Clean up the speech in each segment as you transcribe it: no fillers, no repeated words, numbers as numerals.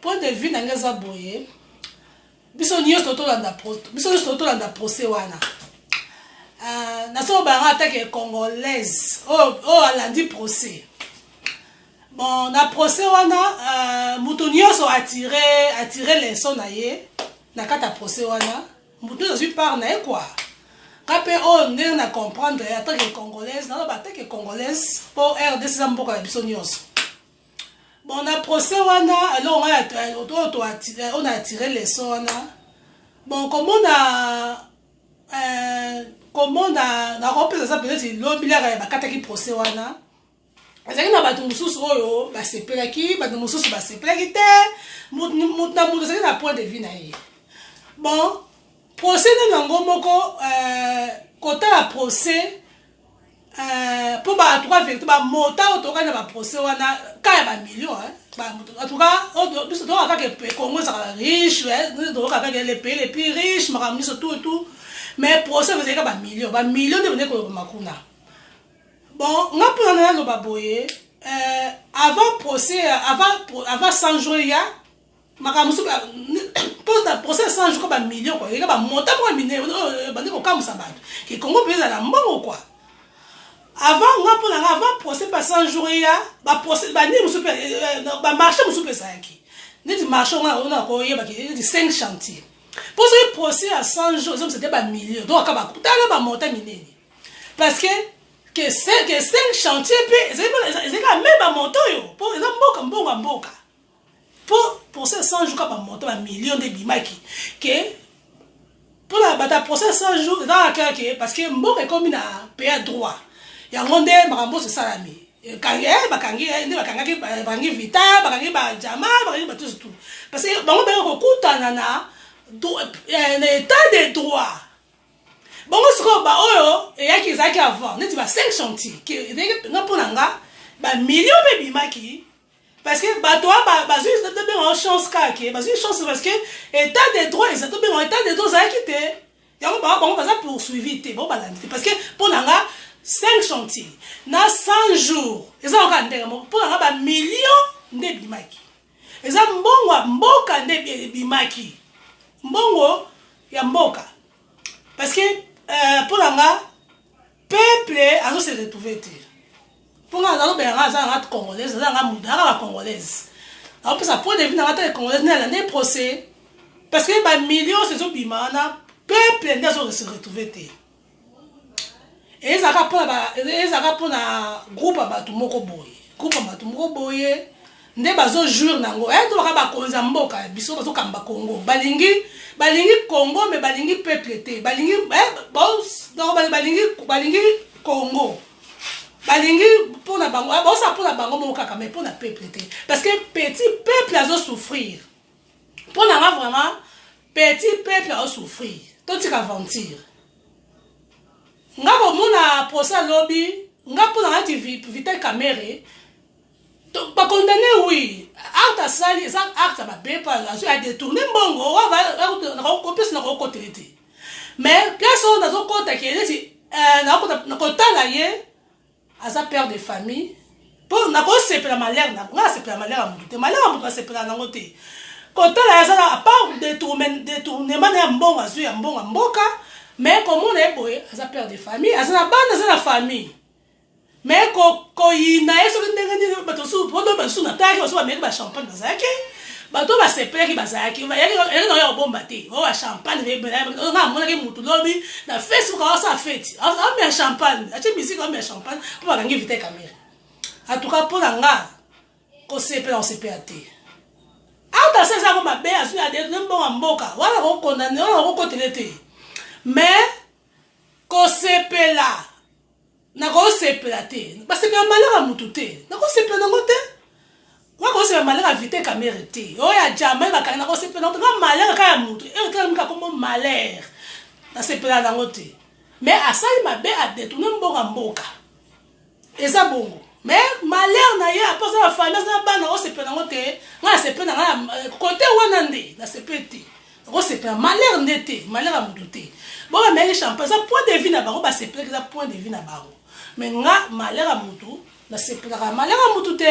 point de vue na ngeza boye biso nyonso tolanda procès wana naso banga atake congolaise alandi procès bon na procès wana mutu nyonso atire leçon na ye na kata procès wana mutu je suis par na ye quoi kape ndenge na comprendre atake congolaise naloba atake congolaise po RDC za mboka ya biso nyonso. Bon, na procès wana alors on a tiré les sons. Bon, comment on a repris ça peut-être l'obligé ba kataki procès wana. Ezaki na batu mususu oyo ba sepelaki, batu mususu ba sepelaki te, mutu ezaki na point de vue na ye. Bon, procès na ngo moko kota la procès pour ba trois vérités ba mota otoka na ba procès wana ka ba millions en tout cas biso to aka ke Congo ça riche to aka ke les pays les plus riches makamni surtout et tout mais procès vous ka ba millions de venir ko makuna bon nga pour na lo ba boye avant procès avant 100 jours ya makamni so pose la procès 100 jours ba millions quoi ka ba mota pour miner bandi ko kamusa ba ki Congo pays la mbongo quoi. Avant procès pas 100 jours ya ba procès ba ni musupe ba marché musupe ça qui ni du marché on a ko yeba ki di 5 chantiers pour ce procès à 100 jours c'était pas millions donc akaba kutala ba monta minene parce que 5 chantiers pe c'est quand même ba monto yo pour exemple mboka pour ces 100 jours ba monta ba millions de bimaki que pour la bata procès 100 jours dans la parce que mboka comme na payer droit ya ngonde makambo se salami kangi bakangi vita bakangi ba jama bakangi ba tout parce que bango ba ko kutana na état de droit bango siko ba oyo yaki zaki avant neti ba 5 chantiers que nga ponanga ba millions be bimaki parce que ba toi ba juste de bien chance kake ba juste chance parce que état de droit ils ont bien état de droit zaki te yango bango ba za poursuivi te bon balandi parce que ponanga 5 chantiers na 100 jours ils ont regardé pour un million de bimaki ils ont mbongo mboka de bimaki mbongo ya mboka parce que pour la peuple a se retrouver pour la dans ben za congolaise za nga mudara la congolaise alors pour ça pour devenir la congolaise na l'année procès parce que ba million c'est au bimana peuple n'a se retrouver et ça va pour na groupe abatu moko boye nde bazo jour nango to ba konza mboka biso bazo kamba Congo balingi Congo mais balingi peuple te balingi balingi Congo balingi pour na bango ça pour na bango moko kaka mais pour na peuple te parce que petit peuple azo souffrir pour na vraiment petit peuple azo souffrir to tika aventure nga ko mona procès lobby nga pour na vite caméra to ba condamné oui acte sali ça acte ba be pas a détourner mbongo wa na ko pesa na ko côté mais place on a zo côté qui na ko tala ye asa père de famille pour na ko sepela malheur na nga sepela malheur amuté malheur amuté sepela na ngoté ko tala ya à part détournement ya mbongo azu ya mbongo mboka. Mais comme on est boy, ça perd des familles, ça n'a pas de la famille. Mais quand il n'a pas de bateau sous, pendant que sous n'attaque, on va mettre champagne dans un bateau va se perdre, il va il y a un bon bateau, on va champagne, on a mon ami moutou lobby, la fête pour ça fête, on met champagne, la musique on met champagne pour gagner vite caméra. En tout cas pour l'anga, qu'on se perd, on se perd. Ah, t'as ça comme ma belle, à des bon mboka, voilà on condamne, on continue. Mais ko sepela na ko sepela te parce que malheur mututé na ko sepela ngote wa ko sepela malheur vite caméra te o ya jamais ba kana ko sepela na malheur ka mutu e ka mka comme malheur na sepela na ngote mais asali mabe a détourner mboka eza bongo mais malheur na ya parce que la famille na bana ko sepela ngote na sepela na côté wana ndé na sepeti ko sepela malheur ndete malheur mututé. Bon, mais les champagne, ça point de vue na bango, bah c'est plus que ça point de vue na bango. Mais nga malheur à mutu, na c'est plus malheur à mutu te.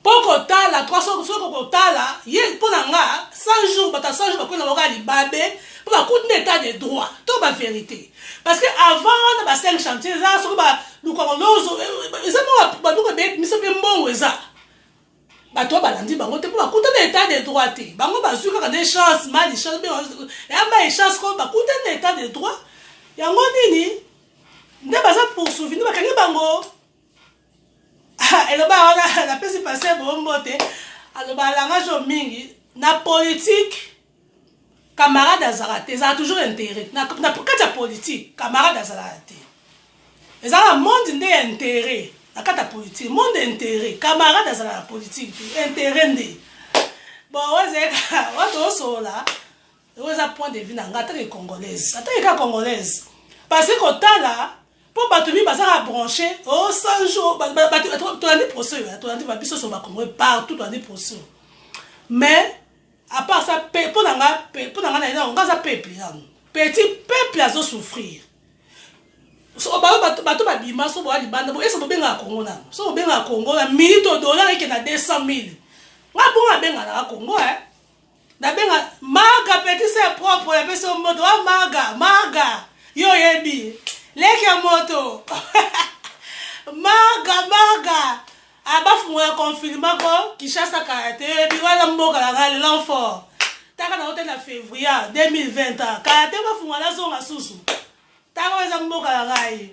Poko tala 300 soko tala ye pona nga 100 jours bata 100 jours bakona loka libabe pour ba coup d'état de droit to ba vérité parce que avant na ba 5 chantiers ça soko ba luko lozo ça mo ba luko be miso be mbongo eza ba to ba landi bango te pour ba coup d'état de droit te bango ba zuka ka des chances mal chance be ya ba chance ko ba coup d'état de droit yango nini nde baza poursuivre ba kangi bango eloba ona la pesi passer bombo te aloba langage mingi na politique camarade azarate ça a toujours intérêt na kata politique camarade azarate ezala monde nde intérêt na kata politique monde intérêt camarade azarate politique intérêt nde bon wazeka wato sola weza point de vue na ngata ke congolaise ataka congolaise parce que kotala pour batumi bazara branché au 100 jours tu as dit procès tu as dit va biso so ba Congo partout tu as dit procès mais à part ça pour nanga na on gaza peuple petit peuple azo souffrir so ba bima so ba libanda bo eso benga Congo na so benga Congo na minute dollar eke na 200,000 nga bonga benga na Congo na benga maga petit c'est propre ya peso moto maga yo yebi leke moto maga abafunga confirma ko Kinshasa Karaté biwala mboka la l'enfort taka na hôtel na février 2020 Karaté bafunga la zonga susu taka weza mboka la ngai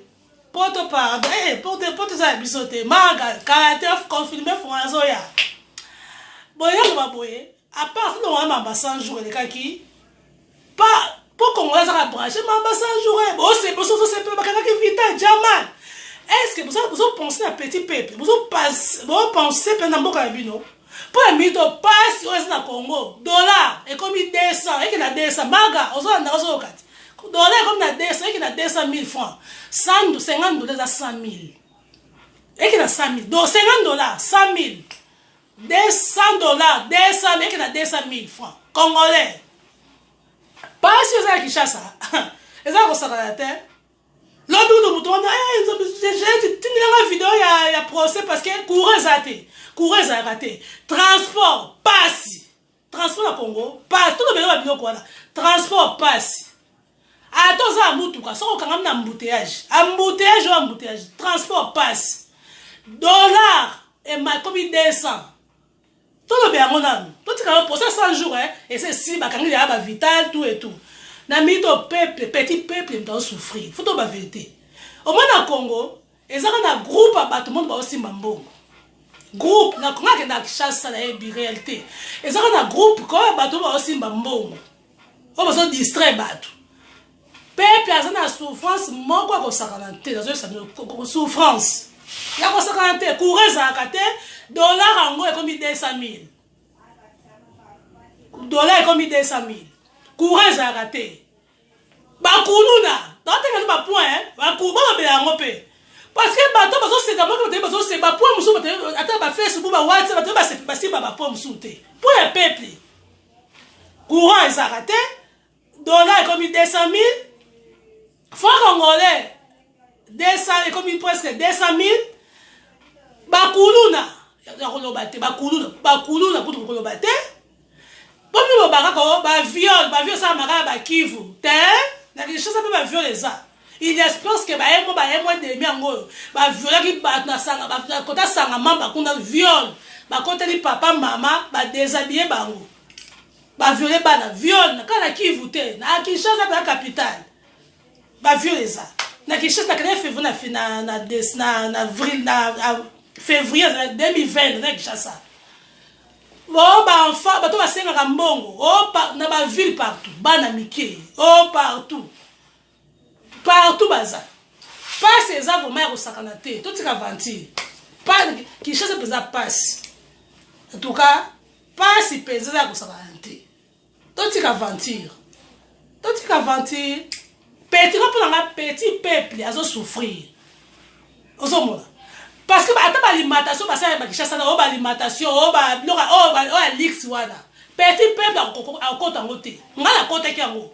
poto pardon poto za bisote maga Karaté confirmé funga zoya boya baboye à part non mamba 100 jours les kaki pas pour qu'on va se brancher mamba 100 jours bon c'est pour ça c'est pas que vita jamal est-ce que vous pensez à petit peuple vous pensez pendant beaucoup à bino pour un mythe passe au na Congo dollar et comme 200 et que na 200 maga ozo na ozo kati dollar comme na 200 et que na 200,000 francs 150 dollars à 100,000 et que na 100,000 donc 50 dollars 100,000 200 dollars 200 et que na 200,000 francs congolais pas si vous avez Kinshasa et ça vous savez la tête l'autre nous moutons j'ai une vidéo il y a procès parce que courez à raté transport passe transport à Congo passe tout le monde quoi là transport passe à tous à mutuka ça quand même embouteillage transport passe dollar et ma comme 200 tout le bien on a tout quand pour ça 100 jours et c'est si ba quand il y a ba vital tout et tout na mito peuple petit peuple doit souffrir faut ba vérité au moins na Congo et ça na groupe ba tout le monde ba aussi mbongo groupe na Congo que na Kinshasa na bi réalité et ça na groupe quoi ba tout ba aussi mbongo on va se distraire ba tout peuple a na souffrance moko ko sakanante dans une souffrance ya ko sakanante courir za kate dollar ango est comme 200,000 dollar est comme 200,000 courir za kate ba kuluna t'as ba point ba kuba ba yango pe parce que ba to bazo seka moko te bazo seka point musu ba ata ba Facebook ba WhatsApp ba se ba point musu te pour un peuple courir za kate dollar est comme 200,000 francs congolais 200 et comme presque 200,000 bakuluna ya koloba te bakuluna kutu koloba te bomi lobaka ko ba viol ça maka ba Kivu te na Kinshasa pe ba viol eza il espère que ba emo demi ango ba viol ki ba na sanga ba kota sanga mamba kuna viol ba kota li papa mama ba déshabiller bango ba violer bana viol na kana Kivu te na Kinshasa pe la capitale ba viol eza na Kinshasa na février na avril na février 2020 na Kinshasa bon ba enfant ba to ba senga mbongo na ba ville partout bana mike partout baza passe eza vraiment ko sakana te to tika vanti pas Kinshasa pesa passe en tout cas passe pesa ko sakana te to tika vantir petit peuple azo souffrir ozomona parce que ata ba alimentation ba sa ba Kinshasa na ba alimentation ba lix wana petit peuple akota ngote ngala kota ki yango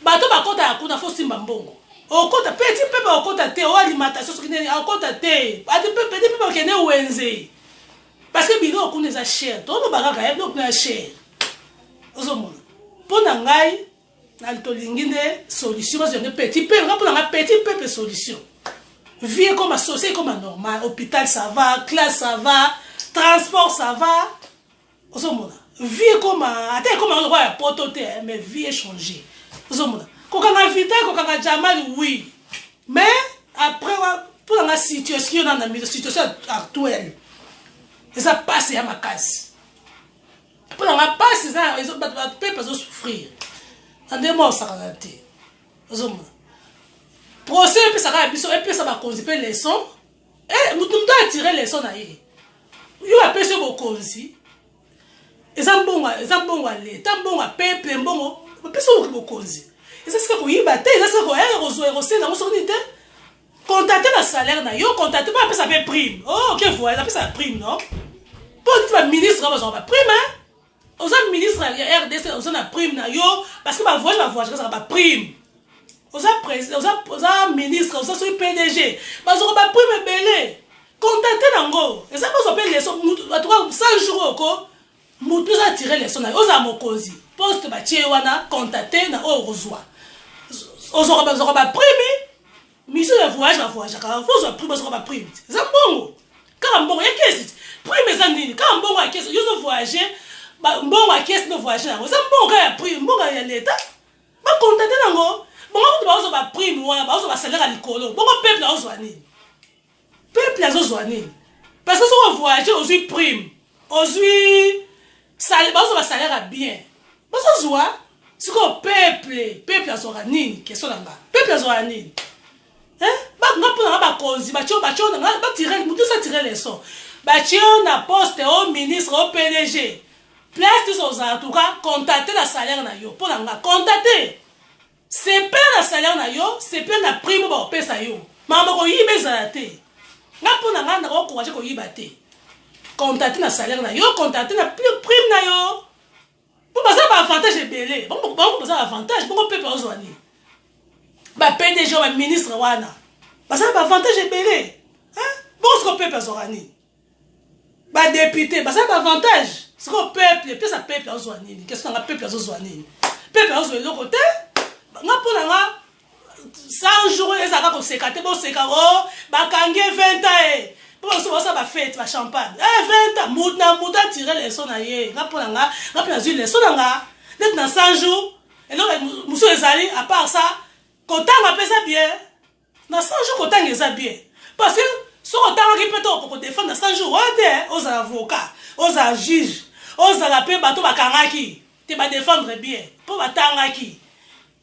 bato bakota akuna fo simba mbongo okota petit peuple okota te alimentation sokine akota te ati petit peuple kene wenze parce que biloko kuna eza cher tolobaka kaka biloko kuna ya cher ozomona mpo na ngai tolingi nde solution bazonge petit peuple nga mpo na ngai petit peuple solution vie comme associé comme normal hôpital ça va classe ça va transport ça va ozomona vie comme ata comme on voit poto te mais vie est changée ozomona kokanga vita kokanga jamali oui mais après pour la situation dans la situation actuelle ça passe à ma casse pour la passe ça ils ont pas souffrir en deux mois ça va rater ozomona procès puis ça va et puis ça va causer les leçons et nous doit tirer les leçons là yo appelle ce bokonzi eza mbongo l'état mbongo peuple mbongo pesa bokonzi eza sika koyiba te eza sika kozoerosena ngosoni te contacter la salaire na yo contacter pas pesa pe prime oh ok voilà pesa prime non pour tu vas ministre va besoin prime hein aux ministre ya RDC aux na prime na yo parce que ba voyage ça ba prime aux président aux ministre aux so PDG bazo ba prime belé contacter nango eza ko so pe leçon en tout cas 100 jours ko mutu za tirer leçon na oza mokozi poste ba tie wana contacter na o rozwa ozo ba prime mission ya voyage car faut so prime so ba prime za mbongo car mbongo ya kesi prime za nini car mbongo ya kesi yo zo voyager ba mbongo ya kesi no voyager na za mbongo ya prime mbongo ya leta ba contacter nango bongo ba ozo ba prime wana ba ozo ba salaire likolo bongo peuple na ozo nini peuple na ozo nini parce que so voyager ozo prime ozo salaire ba ozo ba salaire bien ba ozo zoa siko peuple azora nini question nanga peuple azora nini hein ba ngapona ba konzi ba tio na ba tirer mutu sa tirer les sons ba tio na poste au ministre au PDG place tous aux en tout cas contacter la salaire na yo pour nga contacter c'est pas la salaire na yo c'est pas la prime ba pesa yo mama ko yibe zate ngapona nga na ko encourager ko yibate contacter la salaire na yo contacter la prime na yo pour passer par avantage belé bon passer avantage bon peuple ozwani ba PDG ba ministre wana passer par avantage belé hein bon ce que peuple ozwani ba député passer par avantage ce que peuple puis ça peuple ozwani qu'est-ce qu'on a peuple ozwani peuple ozwani le côté nga pona nga 100 jours ezaka ko sekate bo sekao ba kange 20 ans pour ça va fête va champagne 20 ans muta tirer les sons na ye nga pona zu les sons nga net na 100 jours et donc muso ezali à part ça kotanga pesa bien na 100 jours kotanga eza bien parce que so kotanga ki peto ko défendre na 100 jours ouais aux avocats aux juges aux pe bato bakangaki te ba défendre bien pour batanga ki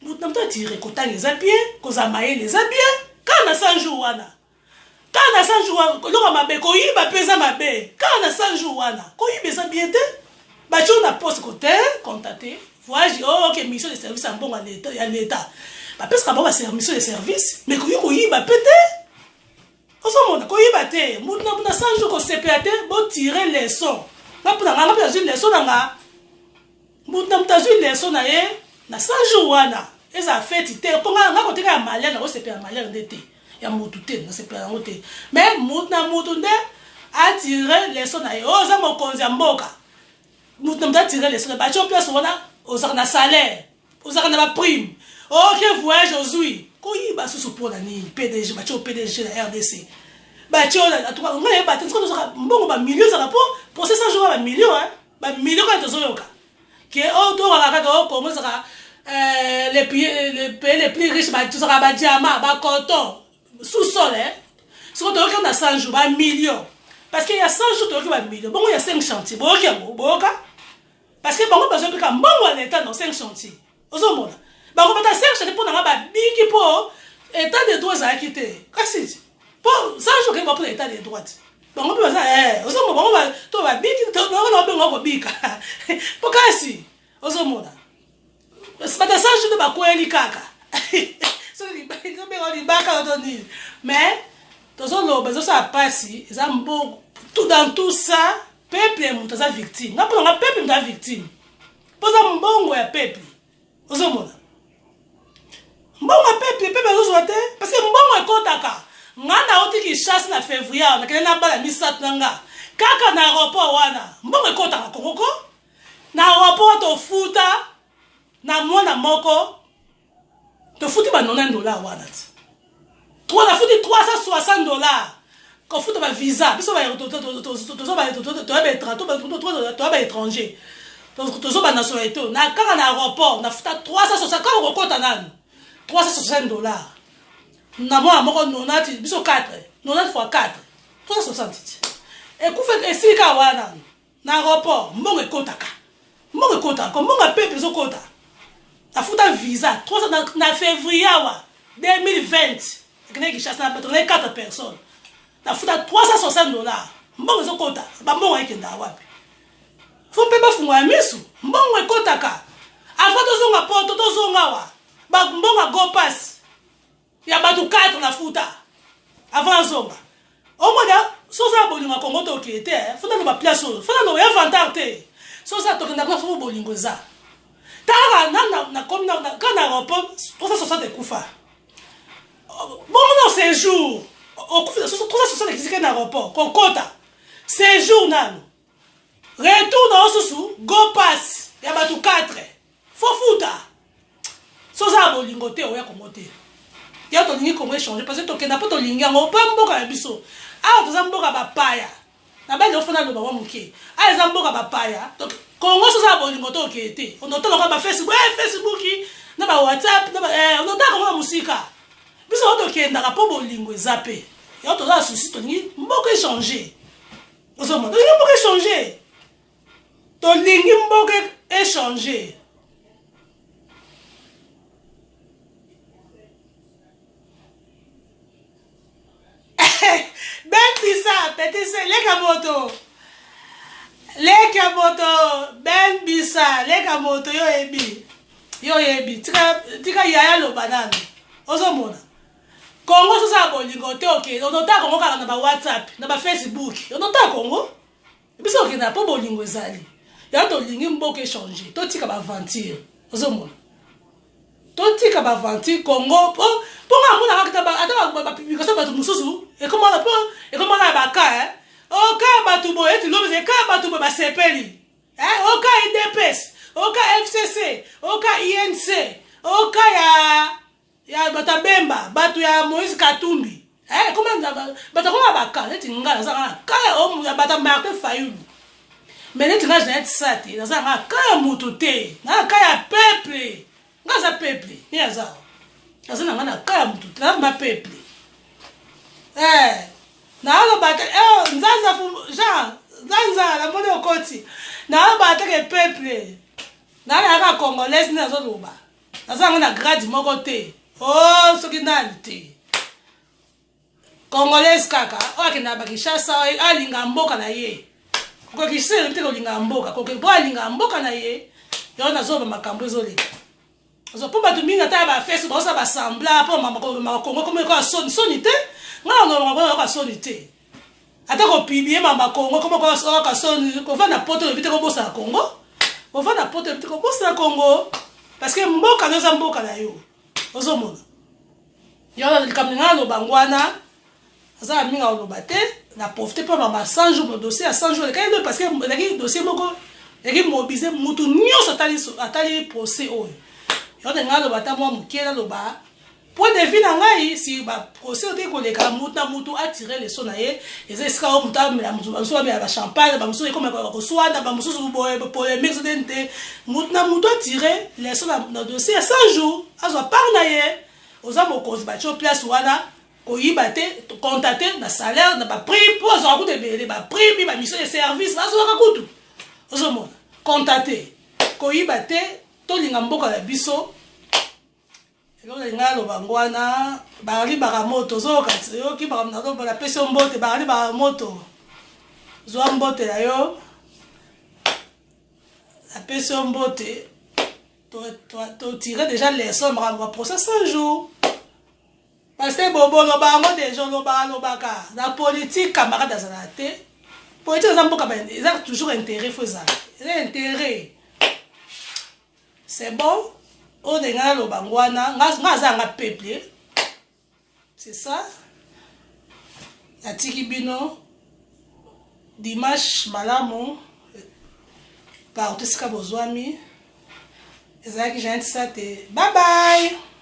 muta tirer kotanga eza bien koza maye eza bien kana 100 jours wana kana 100 jours loka mabe ko yiba pesa mabe kana 100 jours wana ko yiba eza bien te ba na poste côté contacter voyage oh ok mission de service en bon à l'état ba parce que ba mission de service mais ko yiba pété oso mona ko yiba te muta 100 jours ko CPAT bo tirer les sons na pona nga ba zu les sons nga muta zu les sons na ye na 100 jours wana eza fête te ko nga ko teka malheur na ko CPA malheur ndete ya mutu te na CPA ngote mais mutu nde a tirer les sons na ye oza mokonzi ya mboka mutu nde a tirer les sons ba cho place wana oza na salaire oza na ba prime ok voyage ozui ko yiba susu pour la ni PDG ba cho PDG la RDC ba cho en tout cas on va ba tens ko oza mbongo ba millions za pour 500 jours ba millions hein ba millions ka tozoyoka que auto wala ka ko Congo sera les pays les plus riches ba tout sera ba diamant ba coton sous-sol hein ce qu'on doit faire 100 jours ba millions parce qu'il y a 100 jours tu dois ba millions bon il y a 5 chantiers bon OK parce que bon besoin que mbongo l'état dans 5 chantiers ozomona ba ko bata 5 chantiers pour na ba biki pour état de droit za quitter kasi pour 100 jours que pour l'état de droit bon on peut ça ozomona bon ba to ba biki to na ba ngo bika pour kasi ozomona c'est pas ça je ne ba ko eli kaka so li ba li baka odoni mais tozolo bezo ça passe ça mbongo tout dans tout ça peuple mutu za victime na pona peuple mutu victime poza mbongo ya peuple ozomona mbongo ya peuple ozwate parce que mbongo ekotaka ngana oti ki chasse na février na kele na bala misatu nanga kaka na aéroport wana mbongo ekotaka Congo na aéroport tofuta na mwana moko tofuti ba $90 wana ti na futi $360 kofuta ba visa biso ba étranger tozo ba nationalité na kaka na aéroport na futa $360 kaka kokota nani $360 na mwana moko 90 biso 4 90 fois 4 $360 ekufa esika wana na aéroport mbongo ekotaka mbongo pepe ezokota nafuta visa na février awa 2020 ekeneki chasa na bato na 4 personnes nafuta $360 mbongo ezokota bambongo ekenda wapi fo mpe bafungwa ya misu mbongo ekotaka avant tozonga poto tozonga awa bambongo go pass ya bato 4 nafuta avant azonga omona soza bolingo Congo toke te funa no ba place funa no inventaire te soza tokenda kwa fo bolingo za tara na comme na kana aéroport $360 kufa bon non séjour okufa $360 kisika na aéroport kokota séjour nano retour na osusu go pass ya bato 4 fo futa soza bolingo te oya Congo te ya tolingi Congo échanger parce que tokenda po tolingi yango pa mboka ya biso awa toza mboka bapaya na bale ofana loba wa muke aya eza mboka bapaya Congo soza bolingo to okete onotoloka ba Facebook na ba WhatsApp na ba onotaka ngo musika biso otokenda po bolingo eza pe ya toza souci tolingi mboka échanger ozoma tolingi mboka échanger tolingi mboka échanger Ben Bisa, petise, leka moto, Ben Bisa, leka moto, yo ebi, tika yaya lo banana, ozo mona. Congo sosa bolingo te oke, onota Congo kaka na ba WhatsApp, na ba Facebook, onota Congo, biso oke na po bolingo ezali, ya to lingi mboka échanger, to tika ba aventure, ozo mona. Totika ba aventure Congo, ponga mona kakita ba ata ba publication ba mususu, e comment na ba ka o ka batu bo eti lo ze ka batu bo ba sepeli o ka IDPS o ka FCC o ka INC o ka ya batabemba batu ya Moïse Katumbi comment batu ko ba ka eti ngala za ka o ya batamaka Fayulu mais eti nga je sati za ka mutu te na ka ya peuple nga za peuple ni za na nga ka mutu te na ma peuple na alo bata nzanza Jean nzanza la mone okoti na alo bata ke peuple na la congolaise na zo loba na zango na grade moko te soki nani te congolaise kaka okina bakishasa alinga mboka na ye ko kisele te ko linga mboka ko bo alinga mboka na ye yo na zo ba makambo ezoleka zo po batu minga ta ba fesse ba sa ba sembla po mama Congo comme ko soni te ngala no ngaba soni te ata ko pibie mama Congo comme ko soni ko va na poto vite ko bosa Congo ko va na poto vite ko bosa Congo parce que mboka no za mboka na yo ozo mona yo na kamlinga no bangwana za minga no bate na profiter pour mama 100 jours le dossier à 100 jours le parce que le dossier moko et mobiliser mutu nyoso atali procès oyo yo ngalo bata mo mukela lo ba point de vue na ngai si ba procès ote ko leka mutu attirer les sons na ye eza ska o muta me mutu so ba champagne ba musu comme ko soanda ba musu boye polémique so dente mutu attirer les sons na dossier à 100 jours azo par na ye oza mokonzi ba cho place wana ko yibate contacter na salaire na ba prix pour azo akuta belé ba prix ba mission de service azo akutu ozo mona contacter ko yibate to linga mboka ya biso ngalo bangwana bali baramoto zo kati yo ki baramna do bala peso mbote bali baramoto zo mbote ya yo la peso mbote to tirer déjà les sommes rendre procès 100 jours parce que bobo no bango des gens no baka la politique camarade azalate politique za mboka ben ils ont toujours intérêt faut ça intérêt c'est bon. On est là le bangwana, nga peuple. C'est ça. La tikibino. dimanche malamu partout sika bozwami ezalaki Jeanette Sate. Bye bye.